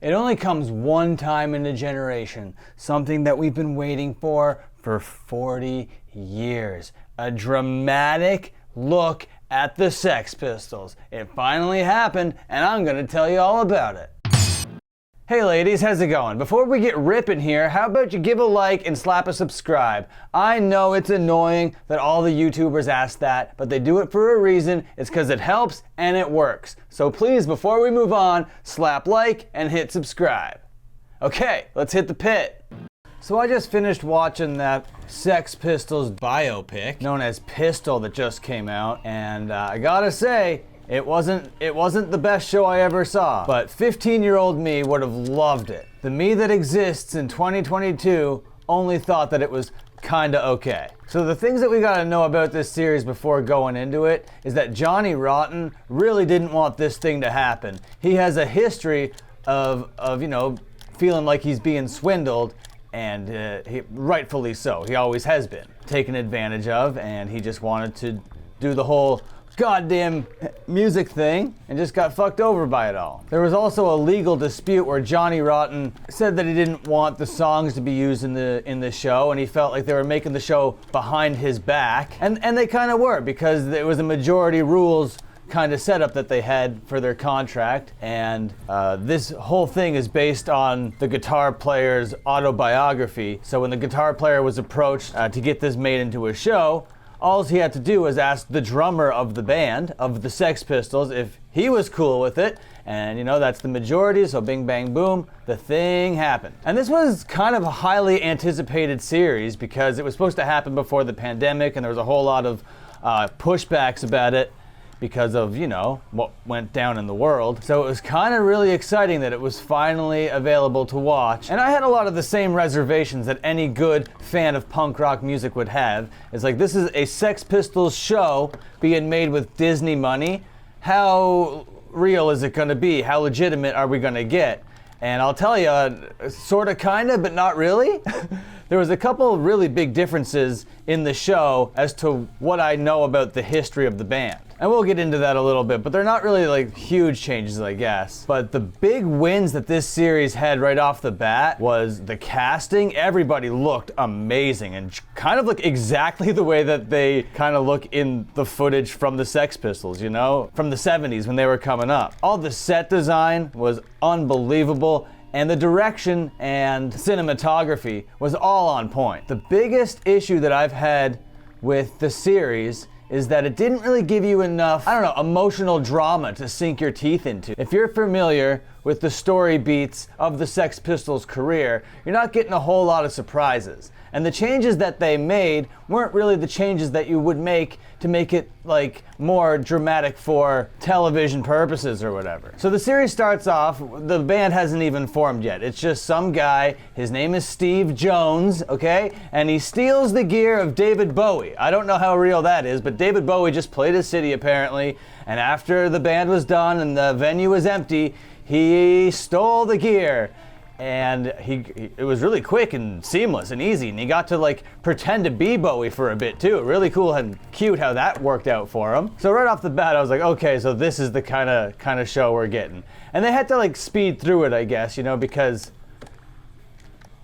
It only comes one time in a generation, something that we've been waiting for 40 years. A dramatic look at the Sex Pistols. It finally happened, and I'm gonna tell you all about it. Hey ladies, how's it going? Before we get ripping here, how about you give a like and slap a subscribe? I know it's annoying that all the YouTubers ask that, but they do it for a reason. It's because it helps and it works. So please, before we move on, slap like and hit subscribe. Okay, let's hit the pit. So I just finished watching that Sex Pistols biopic known as Pistol that just came out, and I gotta say, it wasn't the best show I ever saw, but 15-year-old me would have loved it. The me that exists in 2022 only thought that it was kinda okay. So the things that we gotta know about this series before going into it is that Johnny Rotten really didn't want this thing to happen. He has a history of you know, feeling like he's being swindled, and rightfully so. He always has been taken advantage of, and he just wanted to do the whole goddamn music thing and just got fucked over by it all. There was also a legal dispute where Johnny Rotten said that he didn't want the songs to be used in the show, and he felt like they were making the show behind his back, and they kind of were, because it was a majority rules kind of setup that they had for their contract, and this whole thing is based on the guitar player's autobiography. So when the guitar player was approached to get this made into a show, all he had to do was ask the drummer of the band, of the Sex Pistols, if he was cool with it. And you know, that's the majority, so bing bang boom, the thing happened. And this was kind of a highly anticipated series because it was supposed to happen before the pandemic, and there was a whole lot of pushbacks about it because of, you know, what went down in the world. So it was kind of really exciting that it was finally available to watch. And I had a lot of the same reservations that any good fan of punk rock music would have. It's like, this is a Sex Pistols show being made with Disney money. How real is it gonna be? How legitimate are we gonna get? And I'll tell you, sorta, kinda, but not really. There was a couple of really big differences in the show as to what I know about the history of the band. And we'll get into that a little bit, but they're not really like huge changes, I guess. But the big wins that this series had right off the bat was the casting. Everybody looked amazing and kind of like exactly the way that they kind of look in the footage from the Sex Pistols, you know, from the 70s when they were coming up. All the set design was unbelievable, and the direction and cinematography was all on point. The biggest issue that I've had with the series is that it didn't really give you enough, I don't know, emotional drama to sink your teeth into. If you're familiar with the story beats of the Sex Pistols' career, you're not getting a whole lot of surprises. And the changes that they made weren't really the changes that you would make to make it like more dramatic for television purposes or whatever. So the series starts off, the band hasn't even formed yet. It's just some guy, his name is Steve Jones, okay? And he steals the gear of David Bowie. I don't know how real that is, but David Bowie just played his city apparently, and after the band was done and the venue was empty, he stole the gear. And it was really quick and seamless and easy, and he got to like pretend to be Bowie for a bit too. Really cool and cute how that worked out for him. So right off the bat I was like, okay, so this is the kind of show we're getting. And they had to like speed through it, I guess, you know, because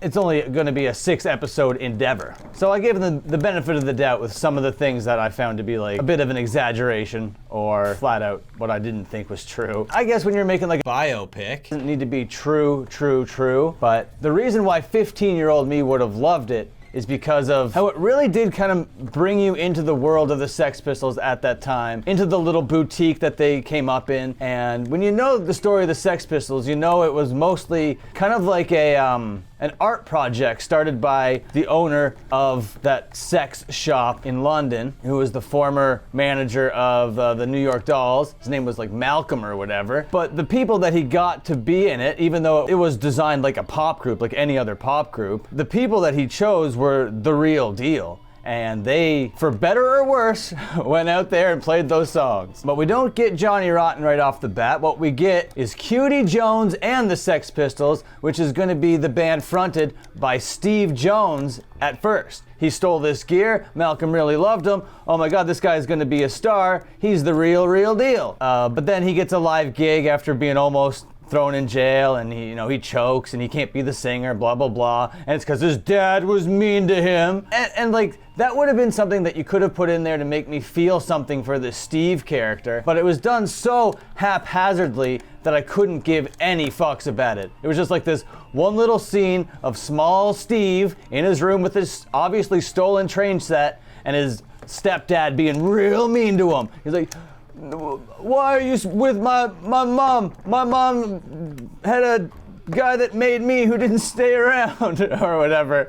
it's only going to be a 6-episode endeavor. So I gave them the benefit of the doubt with some of the things that I found to be like a bit of an exaggeration or flat out what I didn't think was true. I guess when you're making like a biopic, it doesn't need to be true, but the reason why 15-year-old me would have loved it is because of how it really did kind of bring you into the world of the Sex Pistols at that time, into the little boutique that they came up in. And when you know the story of the Sex Pistols, you know it was mostly kind of like an art project started by the owner of that sex shop in London, who was the former manager of the New York Dolls. His name was like Malcolm or whatever. But the people that he got to be in it, even though it was designed like a pop group, like any other pop group, the people that he chose were the real deal. And they, for better or worse, went out there and played those songs. But we don't get Johnny Rotten right off the bat. What we get is Cutie Jones and the Sex Pistols, which is going to be the band fronted by Steve Jones at first. He stole this gear, Malcolm really loved him, oh my god, this guy's going to be a star, he's the real deal. But then he gets a live gig after being almost thrown in jail and he chokes and he can't be the singer, blah, blah, blah. And it's because his dad was mean to him. And like, that would have been something that you could have put in there to make me feel something for the Steve character. But it was done so haphazardly that I couldn't give any fucks about it. It was just like this one little scene of small Steve in his room with his obviously stolen train set and his stepdad being real mean to him. He's like, why are you with my mom? My mom had a guy that made me who didn't stay around or whatever.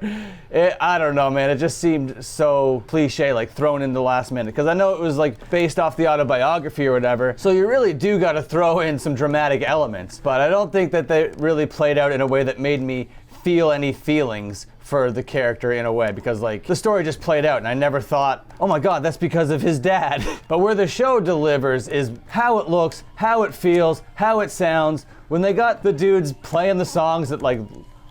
I don't know, man. It just seemed so cliche, like thrown in the last minute. Because I know it was like based off the autobiography or whatever. So you really do got to throw in some dramatic elements. But I don't think that they really played out in a way that made me feel any feelings for the character in a way, because like the story just played out and I never thought, oh my god, that's because of his dad. But where the show delivers is how it looks, how it feels, how it sounds. When they got the dudes playing the songs that like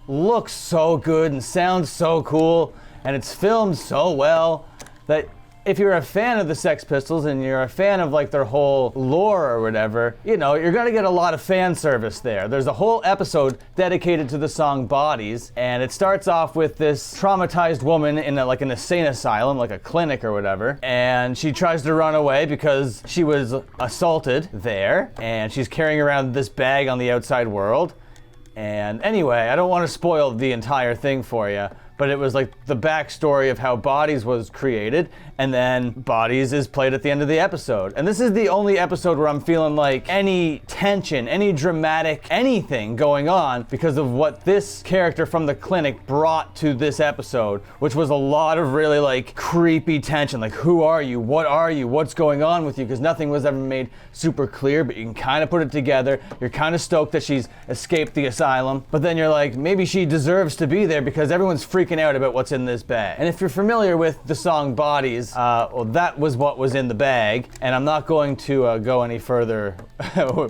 look so good and sound so cool and it's filmed so well, that if you're a fan of the Sex Pistols and you're a fan of like their whole lore or whatever, you're gonna get a lot of fan service there. There's a whole episode dedicated to the song Bodies, and it starts off with this traumatized woman in an insane asylum, like a clinic or whatever, and she tries to run away because she was assaulted there, and she's carrying around this bag on the outside world. And anyway, I don't want to spoil the entire thing for you, but it was like the backstory of how Bodies was created, and then Bodies is played at the end of the episode. And this is the only episode where I'm feeling like any tension, any dramatic anything going on because of what this character from the clinic brought to this episode, which was a lot of really like creepy tension. Like, who are you? What are you? What's going on with you? Because nothing was ever made super clear, but you can kind of put it together. You're kind of stoked that she's escaped the asylum, but then you're like, maybe she deserves to be there because everyone's freaking out about what's in this bag. And if you're familiar with the song Bodies, well, that was what was in the bag, and I'm not going to go any further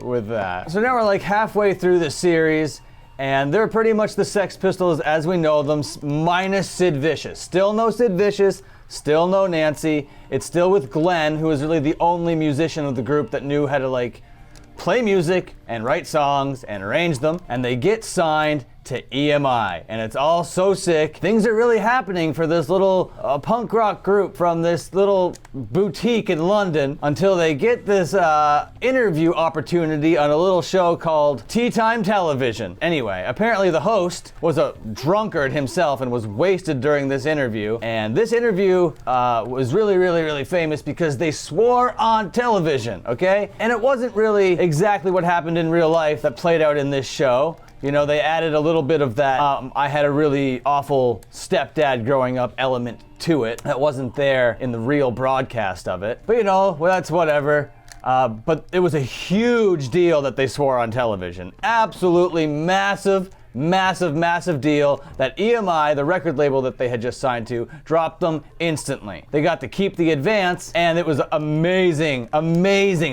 with that. So now we're like halfway through the series, and they're pretty much the Sex Pistols as we know them, minus Sid Vicious. Still no Sid Vicious, still no Nancy. It's still with Glenn, who is really the only musician of the group that knew how to like play music and write songs and arrange them, and they get signed to EMI, and it's all so sick. Things are really happening for this little punk rock group from this little boutique in London until they get this interview opportunity on a little show called Tea Time Television. Anyway, apparently the host was a drunkard himself and was wasted during this interview, and this interview was really, really, really famous because they swore on television, okay? And it wasn't really exactly what happened in real life that played out in this show. They added a little bit of that I had a really awful stepdad growing up element to it that wasn't there in the real broadcast of it. But well, that's whatever. But it was a huge deal that they swore on television. Absolutely massive deal that EMI, the record label that they had just signed to, dropped them instantly. They got to keep the advance, and it was amazing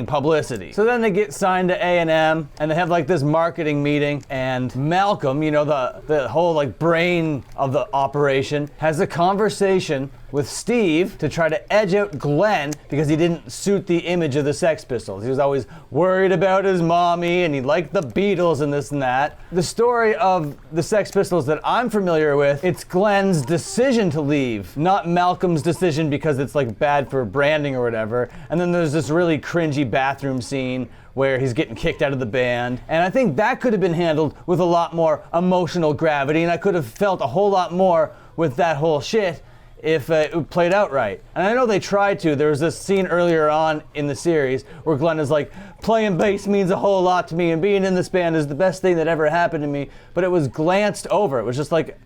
publicity. So then they get signed to A&M, and they have like this marketing meeting, and Malcolm, the whole like brain of the operation, has a conversation with Steve to try to edge out Glenn because he didn't suit the image of the Sex Pistols. He was always worried about his mommy and he liked the Beatles and this and that. The story of the Sex Pistols that I'm familiar with, it's Glenn's decision to leave, not Malcolm's decision because it's like bad for branding or whatever. And then there's this really cringy bathroom scene where he's getting kicked out of the band. And I think that could have been handled with a lot more emotional gravity, and I could have felt a whole lot more with that whole shit if it played out right. And I know they tried to. There was this scene earlier on in the series where Glenn is like, playing bass means a whole lot to me and being in this band is the best thing that ever happened to me, but it was glanced over. It was just like,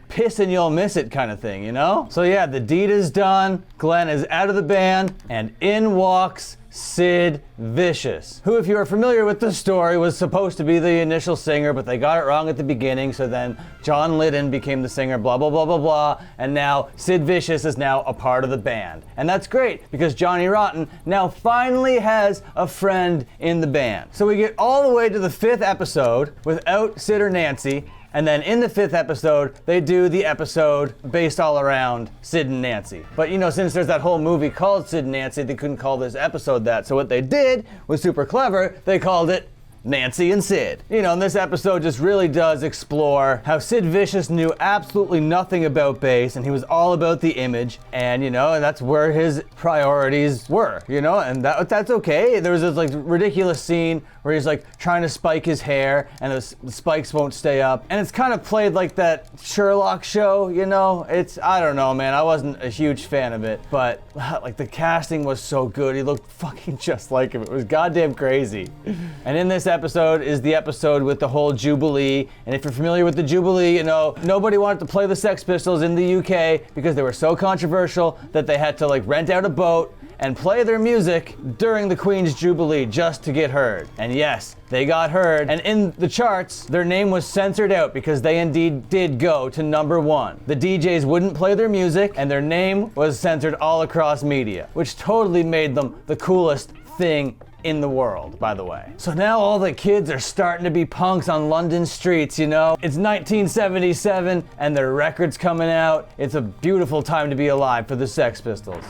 piss and you'll miss it kind of thing, So yeah, the deed is done, Glenn is out of the band, and in walks Sid Vicious, who, if you are familiar with the story, was supposed to be the initial singer, but they got it wrong at the beginning, so then John Lydon became the singer, blah, blah, blah, blah, blah, and now Sid Vicious is now a part of the band. And that's great, because Johnny Rotten now finally has a friend in the band. So we get all the way to the 5th episode without Sid or Nancy, and then in the 5th episode, they do the episode based all around Sid and Nancy. But since there's that whole movie called Sid and Nancy, they couldn't call this episode that. So what they did was super clever. They called it Nancy and Sid. You know, and this episode just really does explore how Sid Vicious knew absolutely nothing about bass, and he was all about the image, and you know, and that's where his priorities were, you know, and that's okay. There was this like ridiculous scene where he's like trying to spike his hair and the spikes won't stay up, and it's kind of played like that Sherlock show, you know. It's, I don't know, man, I wasn't a huge fan of it, but like the casting was so good. He looked fucking just like him. It was goddamn crazy. And in this episode is the episode with the whole Jubilee, and if you're familiar with the Jubilee, you know, nobody wanted to play the Sex Pistols in the UK because they were so controversial that they had to like rent out a boat and play their music during the Queen's Jubilee just to get heard. And yes, they got heard, and in the charts, their name was censored out because they indeed did go to #1. The DJs wouldn't play their music, and their name was censored all across media, which totally made them the coolest thing in the world, by the way. So now all the kids are starting to be punks on London streets, you know? It's 1977, and their record's coming out. It's a beautiful time to be alive for the Sex Pistols.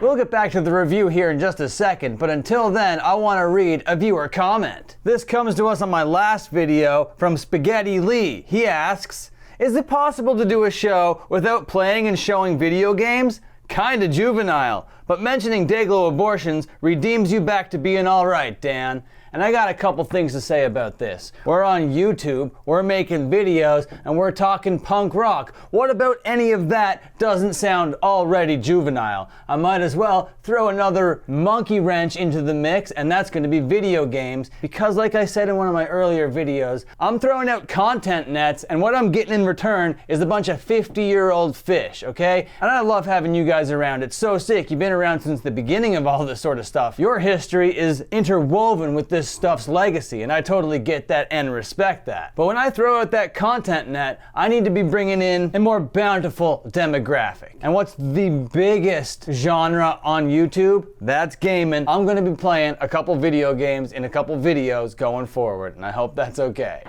We'll get back to the review here in just a second, but until then, I want to read a viewer comment. This comes to us on my last video from Spaghetti Lee. He asks, is it possible to do a show without playing and showing video games? Kinda juvenile, but mentioning Dayglow abortions redeems you back to being alright, Dan. And I got a couple things to say about this. We're on YouTube, we're making videos, and we're talking punk rock. What about any of that doesn't sound already juvenile? I might as well throw another monkey wrench into the mix, and that's going to be video games, because like I said in one of my earlier videos, I'm throwing out content nets, and what I'm getting in return is a bunch of 50-year-old fish, okay? And I love having you guys around. It's so sick. You've been around since the beginning of all this sort of stuff. Your history is interwoven with this stuff's legacy, and I totally get that and respect that. But when I throw out that content net, I need to be bringing in a more bountiful demographic. And what's the biggest genre on YouTube? That's gaming. I'm going to be playing a couple video games in a couple videos going forward, and I hope that's okay.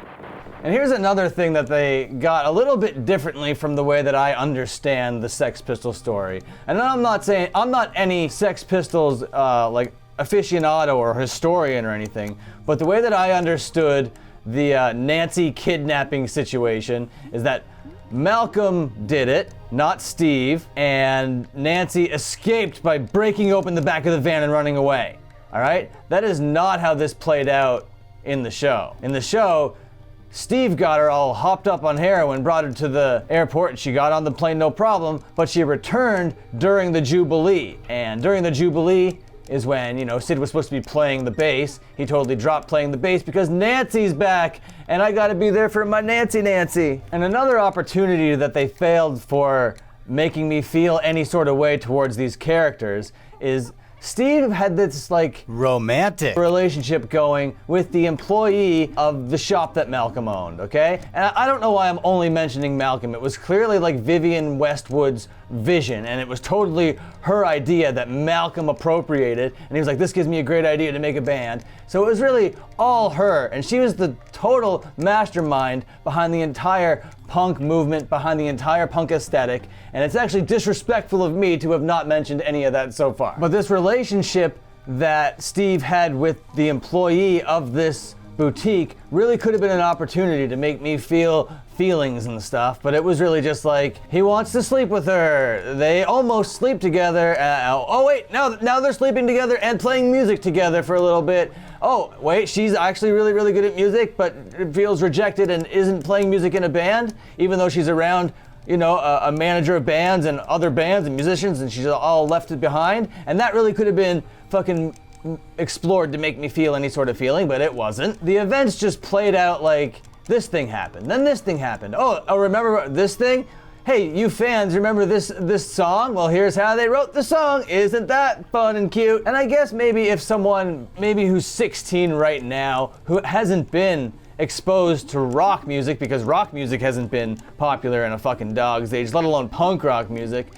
And here's another thing that they got a little bit differently from the way that I understand the Sex Pistols story. And I'm not saying, I'm not any Sex Pistols like aficionado or historian or anything, but the way that I understood the Nancy kidnapping situation is that Malcolm did it, not Steve, and Nancy escaped by breaking open the back of the van and running away. All right? That is not how this played out in the show. In the show, Steve got her all hopped up on heroin, brought her to the airport, and she got on the plane no problem, but she returned during the Jubilee. And during the Jubilee is when, you know, Sid was supposed to be playing the bass. He totally dropped playing the bass because Nancy's back, and I gotta be there for my Nancy. And another opportunity that they failed for making me feel any sort of way towards these characters is Steve had this like romantic relationship going with the employee of the shop that Malcolm owned, okay? And I don't know why I'm only mentioning Malcolm. It was clearly like Vivienne Westwood's vision, and it was totally her idea that Malcolm appropriated, and he was like, this gives me a great idea to make a band. So it was really all her, and she was the total mastermind behind the entire punk movement, behind the entire punk aesthetic, and it's actually disrespectful of me to have not mentioned any of that so far. But this relationship that Steve had with the employee of this boutique really could have been an opportunity to make me feel feelings and stuff, but it was really just like, he wants to sleep with her. They almost sleep together. Oh wait, now they're sleeping together and playing music together for a little bit. Oh wait, she's actually really good at music, but feels rejected and isn't playing music in a band, even though she's around, you know, a manager of bands and other bands and musicians, and she's all left behind. And that really could have been fucking explored to make me feel any sort of feeling, but it wasn't. The events just played out like, this thing happened, then this thing happened. Oh, remember this thing? Hey, you fans, remember this song? Well, here's how they wrote the song. Isn't that fun and cute? And I guess maybe if someone, maybe who's 16 right now, who hasn't been exposed to rock music, because rock music hasn't been popular in a fucking dog's age, let alone punk rock music,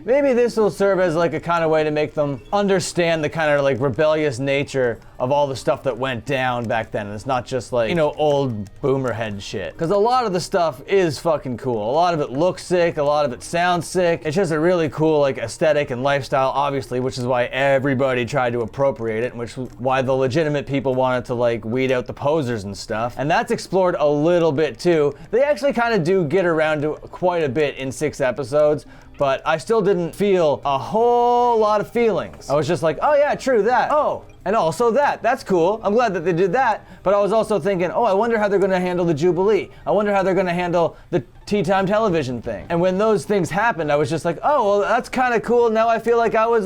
maybe this will serve as like a kind of way to make them understand the kind of like rebellious nature of all the stuff that went down back then. And it's not just like, you know, old boomer head shit. Because a lot of the stuff is fucking cool. A lot of it looks sick, a lot of it sounds sick. It's just a really cool like aesthetic and lifestyle, obviously, which is why everybody tried to appropriate it, and which is why the legitimate people wanted to like weed out the posers and stuff. And that's explored a little bit too. They actually kind of do get around to quite a bit in 6 episodes, but I still didn't feel a whole lot of feelings. I was just like, oh yeah, true, that. Oh, and also that. That's cool. I'm glad that they did that. But I was also thinking, oh, I wonder how they're going to handle the Jubilee. I wonder how they're going to handle the tea time television thing. And when those things happened, I was just like, oh, well, that's kind of cool. Now I feel like I was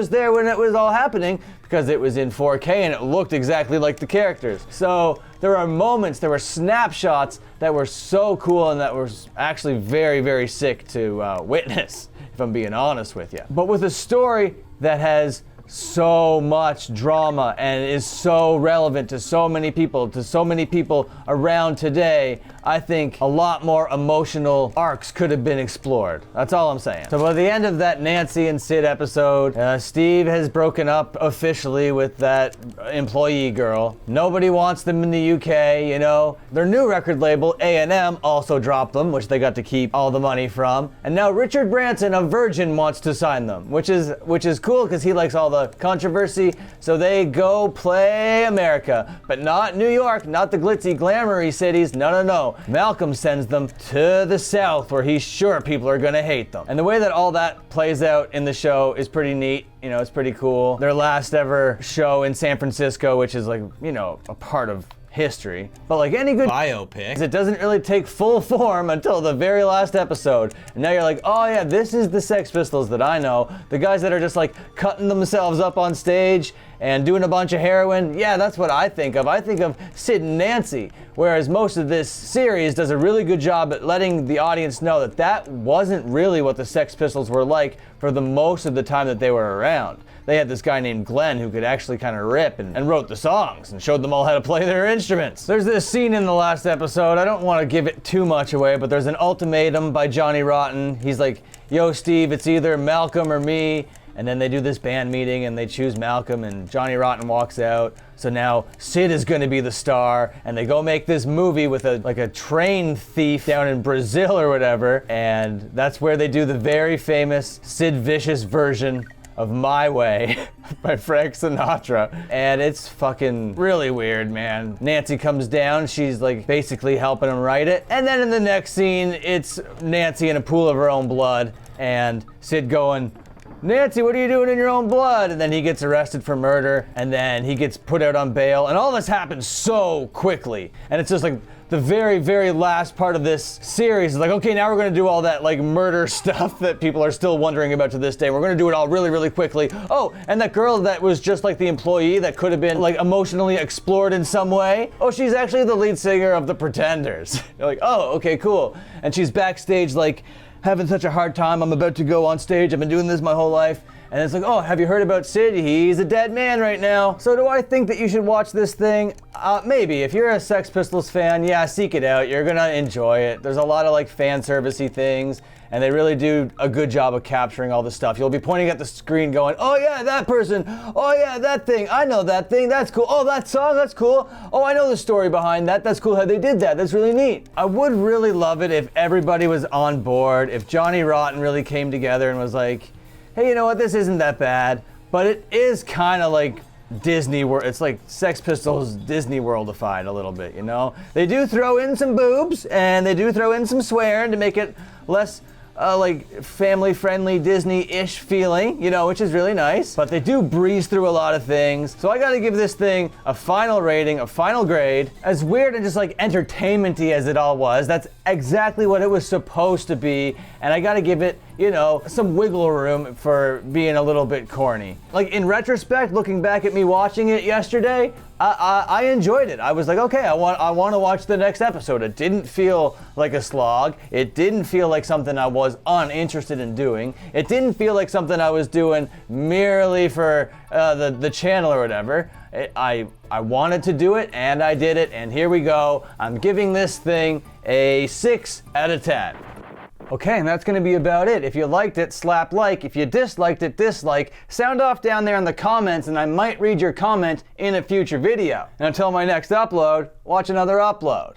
there when it was all happening, because it was in 4K and it looked exactly like the characters. So there are moments, there were snapshots that were so cool and that were actually very, very sick to witness, if I'm being honest with you. But with a story that has so much drama and is so relevant to so many people around today, I think a lot more emotional arcs could have been explored. That's all I'm saying. So by the end of that Nancy and Sid episode, Steve has broken up officially with that employee girl. Nobody wants them in the UK, you know. Their new record label, A&M, also dropped them, which they got to keep all the money from. And now Richard Branson of Virgin wants to sign them, which is cool because he likes all the controversy. So they go play America, but not New York, not the glitzy, glamoury cities. No. Malcolm sends them to the South, where he's sure people are gonna hate them. And the way that all that plays out in the show is pretty neat. You know, it's pretty cool. Their last ever show in San Francisco, which is like, you know, a part of history. But like any good biopic, it doesn't really take full form until the very last episode. And now you're like, oh yeah, this is the Sex Pistols that I know. The guys that are just like cutting themselves up on stage and doing a bunch of heroin. Yeah, that's what I think of. I think of Sid and Nancy. Whereas most of this series does a really good job at letting the audience know that that wasn't really what the Sex Pistols were like for the most of the time that they were around. They had this guy named Glenn who could actually kind of rip and wrote the songs and showed them all how to play their instruments. There's this scene in the last episode, I don't want to give it too much away, but there's an ultimatum by Johnny Rotten. He's like, yo Steve, it's either Malcolm or me. And then they do this band meeting and they choose Malcolm, and Johnny Rotten walks out. So now Sid is going to be the star, and they go make this movie with a train thief down in Brazil or whatever. And that's where they do the very famous Sid Vicious version of My Way by Frank Sinatra. And it's fucking really weird, man. Nancy comes down, she's like basically helping him write it. And then in the next scene, it's Nancy in a pool of her own blood, and Sid going, Nancy, what are you doing in your own blood? And then he gets arrested for murder, and then he gets put out on bail, and all this happens so quickly. And it's just like the very, very last part of this series is like, okay, now we're gonna do all that like murder stuff that people are still wondering about to this day. We're gonna do it all really, really quickly. Oh, and that girl that was just like the employee that could have been like emotionally explored in some way. Oh, she's actually the lead singer of the Pretenders. You're like, oh, okay, cool. And she's backstage like, having such a hard time, I'm about to go on stage, I've been doing this my whole life. And it's like, oh, have you heard about Sid? He's a dead man right now. So do I think that you should watch this thing? Maybe. If you're a Sex Pistols fan, yeah, seek it out. You're gonna enjoy it. There's a lot of like fan servicey things, and they really do a good job of capturing all the stuff. You'll be pointing at the screen going, oh yeah, that person. Oh yeah, that thing. I know that thing. That's cool. Oh, that song, that's cool. Oh, I know the story behind that. That's cool how they did that. That's really neat. I would really love it if everybody was on board, if Johnny Rotten really came together and was like, hey, you know what, this isn't that bad, but it is kind of like Disney World. It's like Sex Pistols Disney Worldified a little bit, you know? They do throw in some boobs, and they do throw in some swearing to make it less like family-friendly Disney-ish feeling, you know, which is really nice. But they do breeze through a lot of things. So I gotta give this thing a final rating, a final grade. As weird and just like entertainment-y as it all was, that's exactly what it was supposed to be. And I gotta give it, you know, some wiggle room for being a little bit corny. Like in retrospect, looking back at me watching it yesterday, I enjoyed it. I was like, okay, I want to watch the next episode. It didn't feel like a slog. It didn't feel like something I was uninterested in doing. It didn't feel like something I was doing merely for the channel or whatever. I wanted to do it, and I did it, and here we go. I'm giving this thing a 6 out of 10. Okay, and that's going to be about it. If you liked it, slap like. If you disliked it, dislike. Sound off down there in the comments, and I might read your comment in a future video. And until my next upload, watch another upload.